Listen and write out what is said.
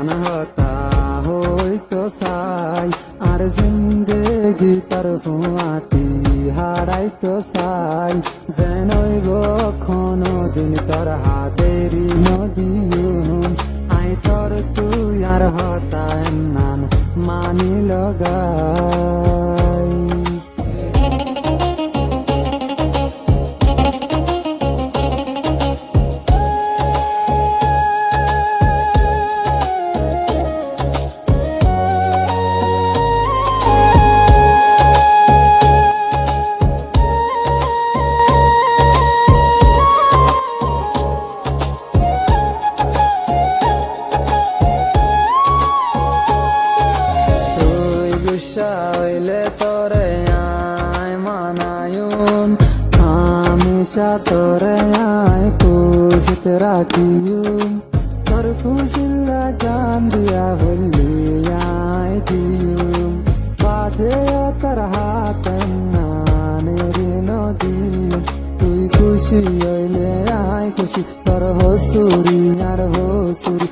জান হতা হইতো চাই আর জিন্দেগি তার ফুয়াতি হারাইতো চাই যেন কোনো দিন তোর হাতেরি নদীম আই তোর তুই আর হতা নান মানি লগাই হইলে তোরে আয় মানায়ুন হামেশা তোরে আয় খুশিত রাখিয়ুন তোর খুশিল্লা গান দিয়া হইলি আয় দিয়ুন বাদে তোর হাত নানের নদী তুই খুশি হইলে আয় খুশি তোর হসুরি আর হসুরি